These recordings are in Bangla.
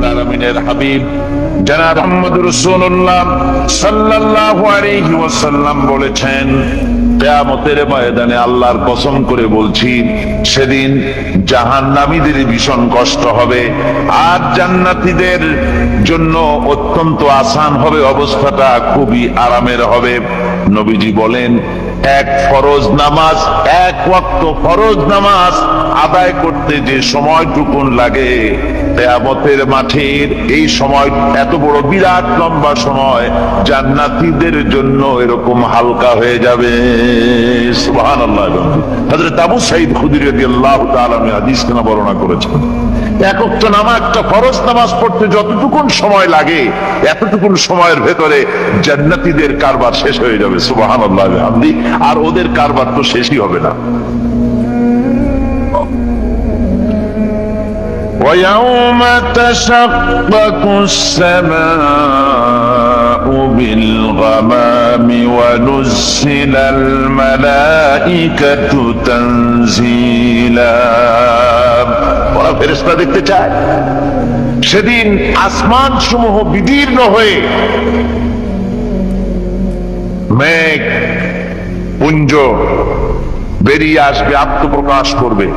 রব্বুল আলামিনের হাবিব জনাব মুহাম্মদুর রাসূলুল্লাহ সাল্লাল্লাহু আলাইহি ওয়াসাল্লাম বলেছেন, কিয়ামতের ময়দানে আল্লাহর কসম করে বলছি, সেদিন জাহান্নামীদের ভীষণ কষ্ট হবে আর জান্নাতীদের জন্য অত্যন্ত আসান হবে, অবস্থাটা খুবই আরামের হবে। নবীজি বলেন, এক ফরজ নামাজ, এক ওয়াক্ত ফরজ নামাজ আদায় করতে যে সময়টুকুন লাগে, কিয়ামতের মাঠের এই সময় এত বড় বিরাট লম্বা সময় জান্নাতীদের জন্য এরকম হালকা হয়ে যাবে। সুবহানাল্লাহ। হযরত আবু সাঈদ খুদরী রাদিয়াল্লাহু তাআলা হাদিসটা বর্ণনা করেছেন, এক ওয়াক্ত নামাজ, একটা ফরজ নামাজ পড়তে যতটুকুন সময় লাগে এতটুকুন সময়ের ভেতরে জান্নাতীদের কারবার শেষ হয়ে যাবে। সুবহানাল্লাহ বিহামদি। আর ওদের কারবার তো শেষই হবে না। وَيَوْمَ تَشَقَّقُ السَّمَاءُ بِالْغَمَامِ وَنُزِّلَ الْمَلَائِكَةُ تَنزِيلًا। ওরা ফেরেশতা দেখতে চায়, সেদিন আসমান সমূহ বিদীর্ণ হয়ে মেঘ পুঞ্জ বেরিয়ে আসবে, আত্মপ্রকাশ করবে,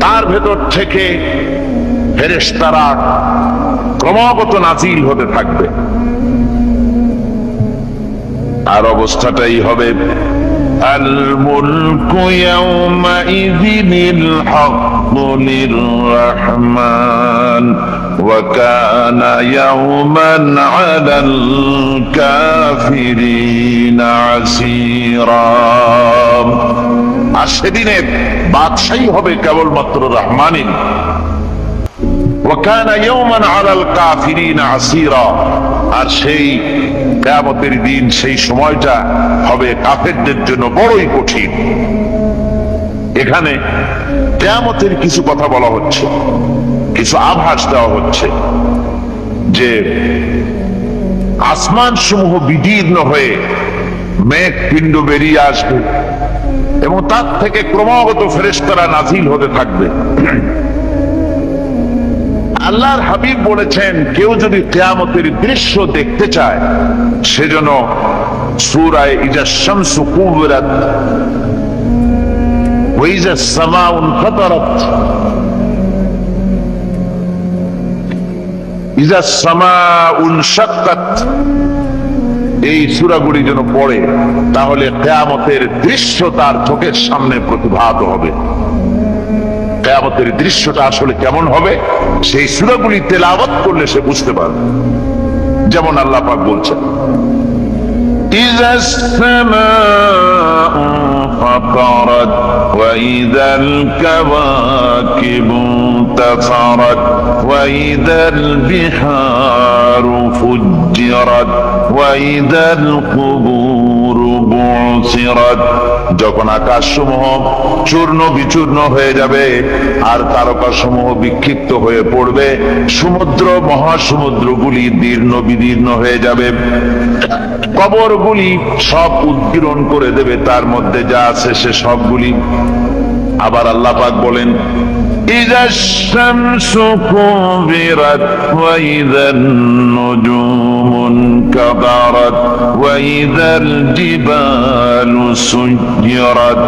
তার ভেতর থেকে ফেরেশতারা ক্রমাগত নাজিল হতে থাকবে। আর অবস্থাটাই হবে, আল মুলকু ইয়াউমাইযিনিল হাক্কু লিররহমান ওয়া কানা ইয়াওমান আলাল কাফিরিনা আসীরা। আর সেদিনের বাদশাহী হবে কেবলমাত্র রহমানের। ওয়া কানা ইয়াওমান আলাল কাফিরিনা আসীরা। আর সেই কিয়ামতের দিন, সেই সময়টা হবে কাফেরদের জন্য বড়ই কঠিন। এখানে কিয়ামতের কিছু কথা বলা হচ্ছে, কিছু আভাস দেওয়া হচ্ছে যে আসমান সমূহ বিদীর্ণ হয়ে মেঘ পিণ্ড বেরিয়ে আসবে এবং তার থেকে ক্রমাগত ফেরেশতারা নাজিল হতে থাকবে। আল্লাহর হাবিব বলেছেন, কেউ যদি কিয়ামতের দৃশ্য দেখতে চায় সেজন্য সূরা ইজা শামসু কুবিরাত ওয়া ইজা সামাউ ফাতারাত, ইজা সামাউ শাক্কাত, এই সূরাগুলি যেন পড়ে, তাহলে কিয়ামতের দৃশ্য তার চোখের সামনে প্রতিভাত হবে। কিয়ামতের দৃশ্যটা আসলে কেমন হবে সেই সূরাগুলি তেলাওয়াত করলে সে বুঝতে পারবে। যেমন আল্লাহ পাক বলছেন, ইযাস সামাউ ফাতারাত ওয়া ইযাল কাওয়াকিবু তাসারাত ওয়া ইযাল বিহারু ফুজ্জিরাত ওয়া ইযাল কুবুরু বুসিরাত। যখন আকাশসমূহ চূর্ণ বিচূর্ণ হয়ে যাবে আর তারকাসমূহ বিক্ষিপ্ত হয়ে পড়বে, সমুদ্র মহাসমুদ্রগুলি দীর্ণ বিদীর্ণ হয়ে যাবে, কবরগুলি সব উদ্গীরণ করে দেবে, তার মধ্যে যা আছে সে সবগুলি। আবার আল্লাহ পাক বলেন, ইযাশ শামসু কুবিরাত ওয়া ইযান নুজুমুন কাদারাত ওয়া ইযাল জিবালু সুজ্জিরাত।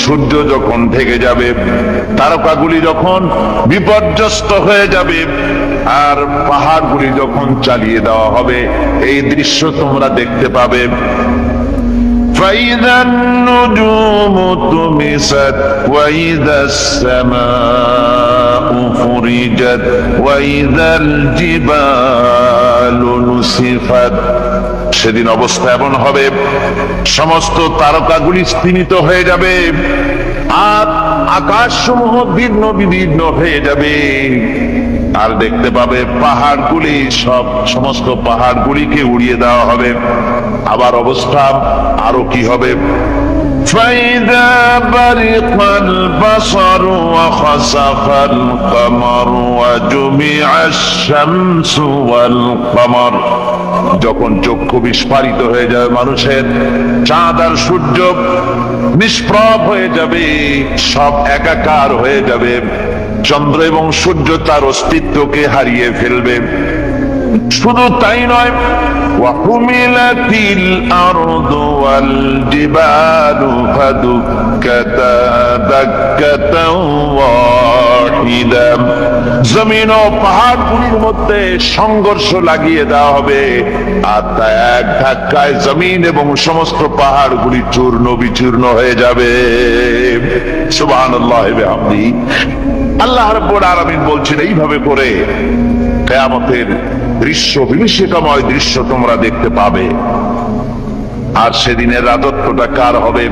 সূর্য যখন ঢেকে যাবে, তারকাগুলি যখন বিপর্যস্ত হয়ে যাবে আর পাহাড়গুলি যখন চালিয়ে দেওয়া হবে, এই দৃশ্য তোমরা দেখতে পাবে। فإذا النجوم طمست وإذا السماء فرجت وإذا الجبال نسفت। সেদিন অবস্থা এমন হবে, সমস্ত তারকাগুলি স্তিমিত হয়ে যাবে আর আকাশসমূহ দীর্ণ বিদীর্ণ হয়ে যাবে। আর দেখতে পাবে পাহাড়গুলি, সমস্ত পাহাড়গুলিকে উড়িয়ে দেওয়া হবে। আবার অবস্থা আরো কি হবে, فإذا برق البصر وخسف القمر وجمع الشمس والقمر। যখন চক্ষু বিস্ফারিত হয়ে যাবে মানুষের, চাঁদ আর সূর্য নিষ্প্রভ হয়ে যাবে, সব একাকার হয়ে যাবে, চন্দ্র এবং সূর্য তার অস্তিত্বকে হারিয়ে ফেলবে। শুধু তাই নয়, وحملت الأرض والجبال فدكتا دكة واحدة। জমিন ও পাহাড়গুলির মধ্যে সংঘর্ষ লাগিয়ে দেওয়া হবে, আর তা এক ধাক্কায় জমিন এবং সমস্ত পাহাড়গুলি চূর্ণ বিচূর্ণ হয়ে যাবে। সুবহানাল্লাহি ওয়া বিহামদিহি। আল্লাহ রাব্বুল আলামিন বলছেন এইভাবে করে কিয়ামতের দৃশ্য, বিভীষিকাময় দৃশ্য তোমরা দেখতে পাবে। আর সেদিনের রাজত্বটা কার হবে?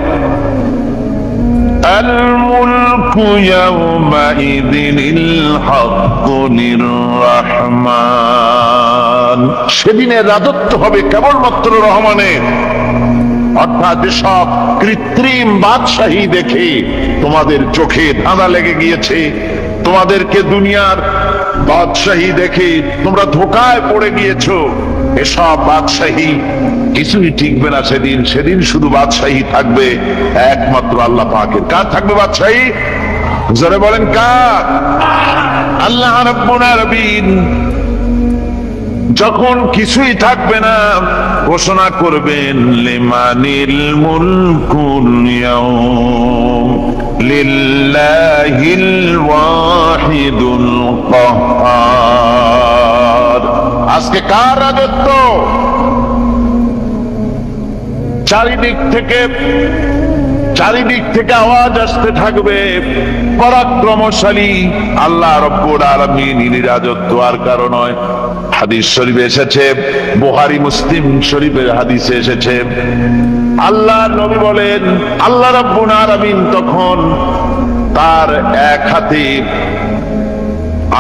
আল মুলকু ইয়াওমাইযিনিল হাক্কু লির-রাহমান। সেদিনের রাজত্ব হবে কেবলমাত্র রহমানের। অর্থাৎ যেসব কৃত্রিম বাদশাহী দেখে তোমাদের চোখে ধাঁধা লেগে গিয়েছে, তোমাদেরকে দুনিয়ার বাদশাহী দেখে তোমরা ধোকায় পড়ে গিয়েছো, এসব বাদশাহী কিছুই টিকবে না সেদিন। সেদিন শুধু বাদশাহী থাকবে একমাত্র আল্লাহ পাকের। কার থাকবে বাদশাহী? জোরে বলেন কার? আল্লাহ রাব্বুল আলামিন যখন কিছুই থাকবে না ঘোষণা করবেন, লিমানিল মুলকুল ইয়াউম লিল্লাহিল ওয়াহিদুল কাহ্হার। আজকে কার রাজত্ব? চারিদিক থেকে আওয়াজ আসতে থাকবে, পরাক্রমশালী আল্লাহ রাব্বুল আলামিনের রাজত্ব আর কারো নয়। হাদিস শরীফে এসেছে, বুখারী মুসলিম শরীফের হাদিসে এসেছে, আল্লাহ নবী বলেন আল্লাহ রাব্বুল আলামিন তখন তার এক হাতে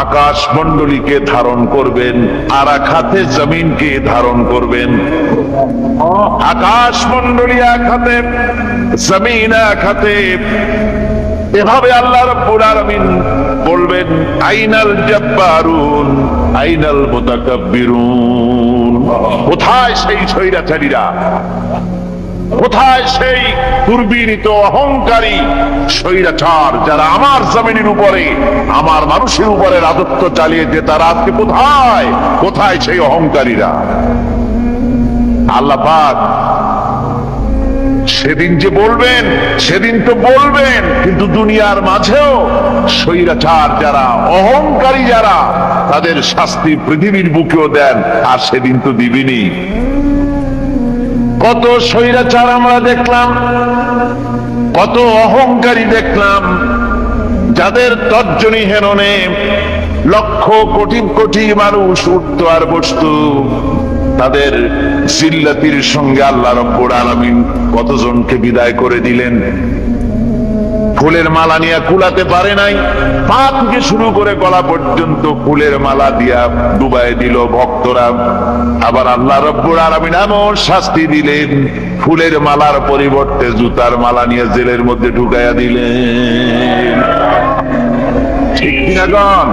আকাশ মণ্ডলীকে ধারণ করবেন, আর এক হাতে জমিনকে ধারণ করবেন। আকাশ মণ্ডলী এক হাতে, জমিন এক হাতে। এভাবে আল্লাহ রাব্বুল আলামিন বলবেন, আইনাল জাব্বারুন আইনাল মুতাকাব্বিরুন। কোথায় সেই স্বৈরাচারীরা? কোথায় সেই দুর্বিনীত অহংকারী স্বৈরাচার যারা আমার জমিনের উপরে, আমার মানুষের উপরে রাজত্ব চালিয়েছে? তারা আজকে কোথায়? কোথায় সেই অহংকারীরা? আল্লাহ পাক সেদিন যে বলবেন, সেদিন তো বলবেন, কিন্তু দুনিয়ার মাঝেও স্বৈরাচার যারা, অহংকারী যারা, তাদের শাস্তি পৃথিবীর বুকেও দেন। আর সেদিন তো দিবেনি। কত স্বৈরাচার আমরা দেখলাম, কত অহংকারী দেখলাম, যাদের তর্জনী হেননে লক্ষ কোটি কোটি মানুষ উঠত আর বসত। তাদের জিল্লাতির সঙ্গে আল্লাহ রাব্বুল আলামিন কতজনকে বিদায় করে দিলেন। ফুলের মালা নিয়ে কুলাতে পারে নাই, পা থেকে শুরু করে গলা পর্যন্ত ফুলের মালা দিয়া ডুবাই দিল ভক্তরা। আবার আল্লাহ রাব্বুল আলামিন এমন শাস্তি দিলেন, ফুলের মালার পরিবর্তে জুতার মালা নিয়ে জেলের মধ্যে ঢুকাইয়া দিলেন। ঠিক কিনা গণ?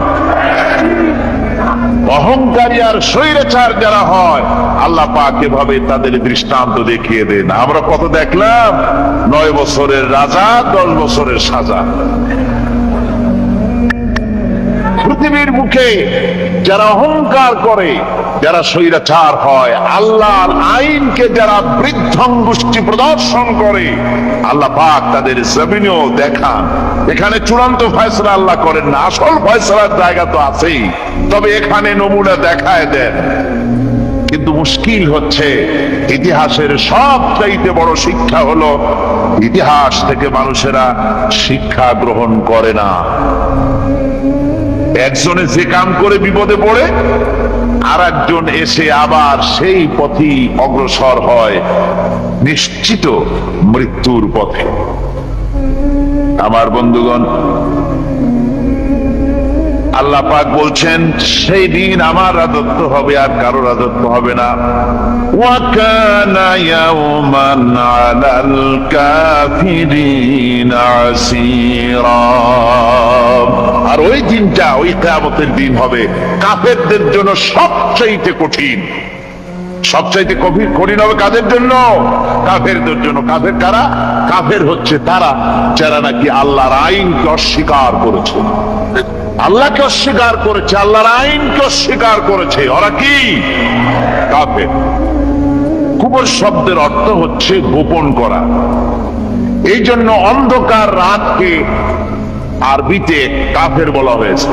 অহংকারী আর স্বৈরাচার যারা হয়, আল্লাহ পাক এভাবে তাদের দৃষ্টান্ত দেখিয়ে দেন। আমরা কত দেখলাম, 9 বছরের রাজা 10 বছরের সাজা। পৃথিবীর মুখে যারা অহংকার করে, যারা স্বৈরাচার হয়, আল্লাহর আইনকে যারা বৃদ্ধঙ্গুষ্টি প্রদর্শন করে, আল্লাহ পাক তাদের জমিনেও দেখান। এখানে চূড়ান্ত ফয়সালা আল্লাহ করেন না, আসল ফয়সালার জায়গা তো আছেই, তবে এখানে নমুনা দেখায় দেন। কিন্তু মুশকিল হচ্ছে, ইতিহাসের সবচাইতে বড় শিক্ষা হলো ইতিহাস থেকে মানুষেরা শিক্ষা গ্রহণ করে না। একজনে যে কাম করে বিপদে পড়ে, আর একজন এসে আবার সেই পথেই অগ্রসর হয়, নিশ্চিত মৃত্যুর পথে। আমার বন্ধুগণ, আল্লাহ পাক বলছেন সেই দিন আমার রাজত্ব হবে, আর কারো রাজত্ব হবে না। ওয়া কানা ইয়াওমান আলাল কাফিরিন আসীরা। আর ওই দিনটা, ওই কিয়ামতের দিন হবে কাফেরদের জন্য সবচাইতে কঠিন। সবচাইতে কঠিন হবে কাদের জন্য? কাফেরদের জন্য। কাফের কারা? কাফের হচ্ছে তারা যারা নাকি আল্লাহর আইনকে অস্বীকার করেছে। আল্লাহকে অস্বীকার করেছে, আল্লাহর আইনকে অস্বীকার করেছে। ওরা কি? কাফের। কুফর শব্দের অর্থ হচ্ছে গোপন করা। এই জন্য অন্ধকার রাতকে আরবিতে কাফের বলা হয়েছে,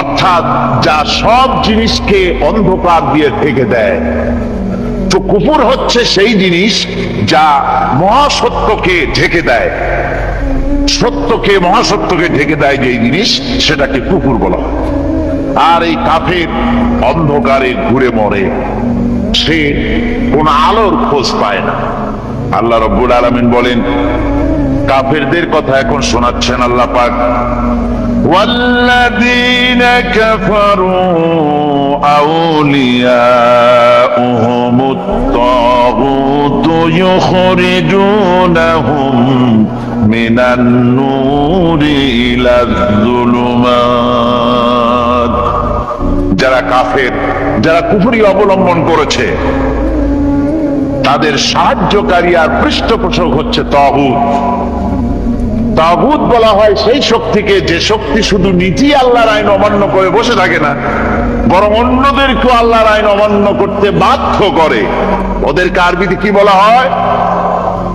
অর্থাৎ যা সব জিনিসকে অন্ধকার দিয়ে ঢেকে দেয়। তো কুফর হচ্ছে সেই জিনিস যা মহাসত্যকে ঢেকে দেয়, সত্যকে, মহাসত্যকে ঢেকে দেয় যেই জিনিস, সেটাকে কুফর বলা হয়। আর এই কাফের অন্ধকারে ঘুরে মরে, সে কোন আলোর খোঁজ পায় না। আল্লাহ রাব্বুল আলামিন বলেন, কাফেরদের কথা এখন শোনাচ্ছেন আল্লাহ পাক, ওয়াল্লাযীনা কাফারু আউলিয়াউহুমুত তাগুতু ইউখরিজুনাহুম মিনান নূরি ইলাজ যুলুমাত। যারা কাফের, যারা কুফরি অবলম্বন করেছে, তাদের সাহায্যকারী আর পৃষ্ঠপোষক হচ্ছে তাগুত। তাগুত বলা হয় সেই শক্তিকে, যে শক্তি শুধু নিজেই আল্লাহর আইন অমান্য করে বসে থাকে না, বরং অন্যদেরকেও আল্লাহর আইন অমান্য করতে বাধ্য করে। ওদেরকে আরবিতে কি বলা হয়?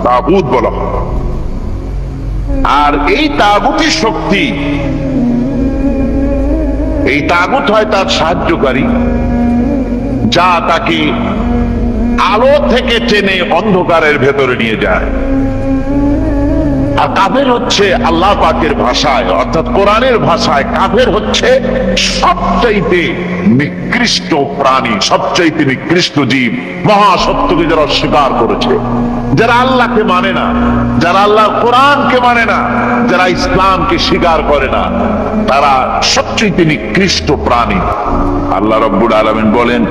তাগুত বলা হয়। আর এই তাগুতের শক্তি, এই তাগুত হয় তার সাহায্যকারী, যা তাকে আলো থেকে টেনে অন্ধকারের ভেতরে নিয়ে যায়। আর কাফের হচ্ছে আল্লাহ পাকের ভাষায়, অর্থাৎ কোরআনের ভাষায়, কাফের হচ্ছে সবচাইতে নিকৃষ্ট প্রাণী, সবচাইতে নিকৃষ্ট জীব। মহাসত্যকে যারা অস্বীকার করেছে, যারা আল্লাহকে মানে না, যারা আল্লাহর কোরআনকে মানে না, যারা ইসলামকে স্বীকার করে না, তারা সবচাইতে নিকৃষ্ট প্রাণী। আল্লাহ রাব্বুল আলামিন বলেন,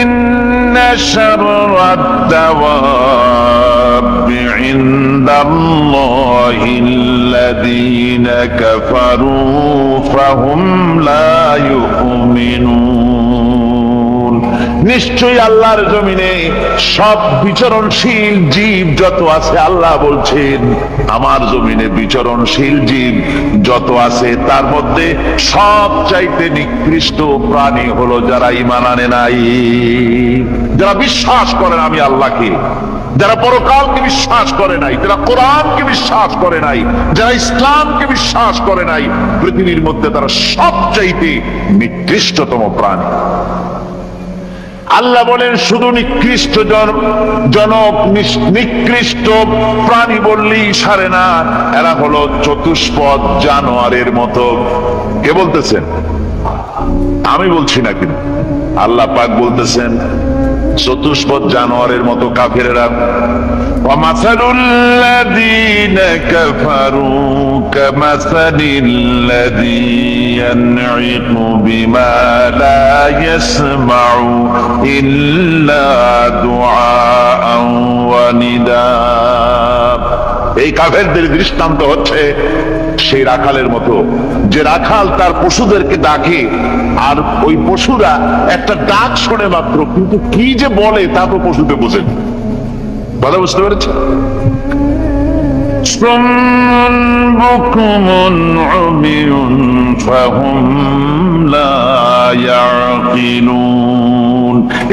ইন্না শাররাদ দাওয়াবি ইনদাল্লাহিল্লাযীনা কাফারু ফাহুম লা ইউমিনুন। নিশ্চয়ই আল্লাহর জমিনে সব বিচরণশীল জীব যত আছে, আল্লাহ বলছেন আমার জমিনে বিচরণশীল জীব যত আছে, তার মধ্যে সবচাইতে নিকৃষ্ট প্রাণী হলো যারা ঈমান আনে নাই, যারা বিশ্বাস করে না আমি আল্লাহকে, যারা পরকালকে বিশ্বাস করে নাই, যারা কোরআনকে বিশ্বাস করে নাই, যারা ইসলামকে বিশ্বাস করে নাই, পৃথিবীর মধ্যে তারা সবচাইতে নিকৃষ্টতম প্রাণী। আল্লাহ বলেন শুধু নিকৃষ্ট জনক, নিকৃষ্ট প্রাণী বললেই সারে না, এরা হলো চতুষ্পদ জানোয়ারের মতো। কে বলতেছেন? আমি বলছি না, কিন্তু আল্লাহ পাক বলতেছেন চতুষ্পদ জানোয়ারের মতো কাফেরেরা। ওয়ামাসালুল্লাযীনা কাফারু কামাসালিল্লাযী ইয়ানঈকু বিমা লা ইয়াসমাউ ইল্লা দুআআন ওয়া নিদাআ। এই কাফেরদের দৃষ্টান্ত হচ্ছে সেই রাখালের মতো, যে রাখাল তার পশুদেরকে ডাকে, আর ওই পশুরা একটা ডাক শোনে মাত্র, কিন্তু কি যে বলে তা তো পশুতে বোঝে। কথা বুঝতে পেরেছে?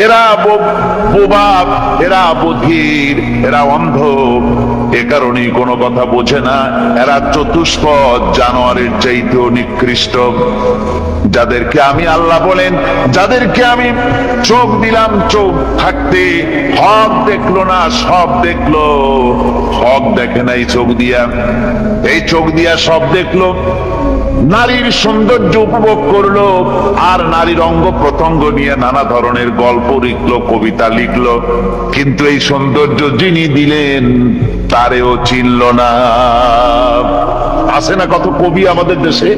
এরা বোবা, এরা বধির, এরা অন্ধ, এ কারণেই কোনো কথা বোঝে না। এরা চতুষ্পদ জানোয়ারের চাইতেও নিকৃষ্ট। যাদেরকে আমি আল্লাহ বলেন, যাদেরকে আমি চোখ দিলাম, চোখ থাকতে হক দেখলো না, সব দেখলো, হক দেখে নাই চোখ দিয়া, এই চোখ দিয়া সব দেখলো, নারীর সৌন্দর্য উপভোগ করলো, আর নারীর অঙ্গ প্রত্যঙ্গ নিয়ে নানা ধরনের গল্প লিখলো, কবিতা লিখলো, কিন্তু এই সৌন্দর্য যিনি দিলেন তারেও চিনল না। আছে না কত কবি আমাদের দেশে?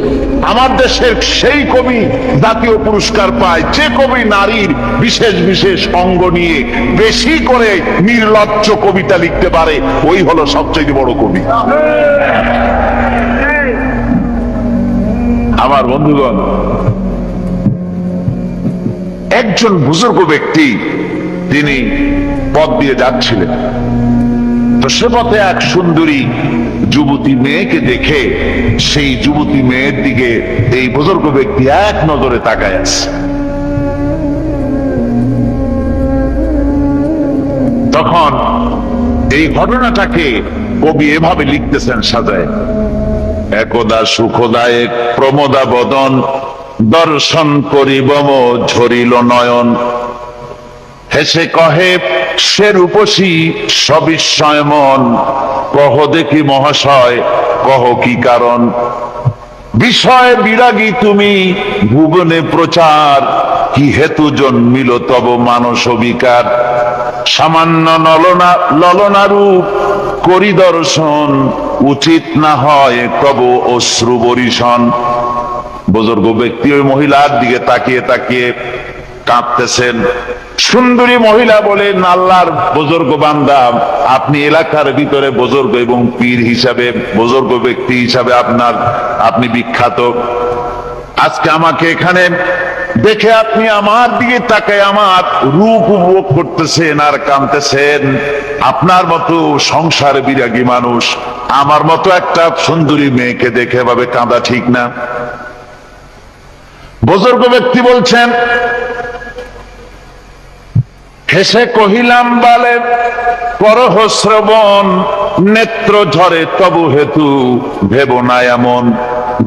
আমার দেশের সেই কবি জাতীয় পুরস্কার পায় যে কবি নারীর বিশেষ বিশেষ অঙ্গ নিয়ে বেশি করে নির্লজ্জ কবিতা লিখতে পারে, ওই হলো সবচেয়ে বড় কবি। আমার বন্ধুগণ, একজন বুজুর্গ ব্যক্তি, তিনি পথ দিয়ে যাচ্ছিলেন, তো সে পথে এক সুন্দরী যুবতী মেয়েকে দেখে সেই যুবতী মেয়ের দিকে এই বুজুর্গ ব্যক্তি এক নজরে তাকায় আছে। তখন এই ঘটনাটাকে কবি এভাবে লিখতেছেন সাজায়, একদা সুখদায়ক প্রমোদা বদন দর্শন করিবম ঝরিল নয়ন, হেসে কহে সে রূপসী সবিস্ময় মন, কহ দেখি মহাশয় কহ কি কারণ, বিষয় বিরাগী তুমি ভুবনে প্রচার, কি হেতু জন্মিল তব মানস বিকার, সামান্য ললনা রূপ করি দর্শন, উচিত না হয় তব অশ্রু বরিশন। বুজুর্গ ব্যক্তি ওই মহিলার দিকে তাকিয়ে তাকিয়ে কাঁদতেছেন। সুন্দরী মহিলা বলেন, আল্লাহর বুজুর্গ বান্দা, আপনি এলাকার ভিতরে বুজুর্গ এবং পীর হিসাবে, বুজুর্গ ব্যক্তি হিসাবে আপনি বিখ্যাত। আজকে আমাকে এখানে দেখে আপনি আমার দিকে তাকায় আমার রূপ উপভোগ করতেছেন আর কাঁদতেছেন। আপনার মতো সংসার বিরাগী মানুষ আমার মতো একটা সুন্দরী মেয়েকে দেখে ভাবে কাঁদা ঠিক না। বুজুর্গ ব্যক্তি বলছেন, হেসে কহিলাম বালে করহ শ্রবণ, নেত্র ঝরে তবু হেতু ভেব না এমন,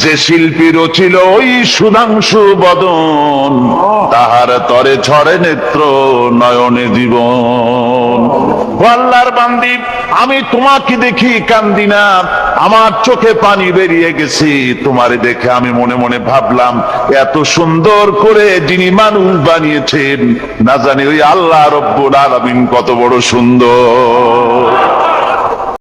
যে শিল্পী রচিল ওই সুধাংশু বদন, তাহার তরে ঝরে নেত্র নয়নে জীবন। আল্লাহর বান্দি, আমি তোমাকে দেখি কান্দি না, আমার চোখে পানি বেরিয়ে গেছে। তোমারে দেখে আমি মনে মনে ভাবলাম, এত সুন্দর করে যিনি মানুষ বানিয়েছেন না জানি ওই আল্লাহ রব্বুল আলামিন কত বড় সুন্দর।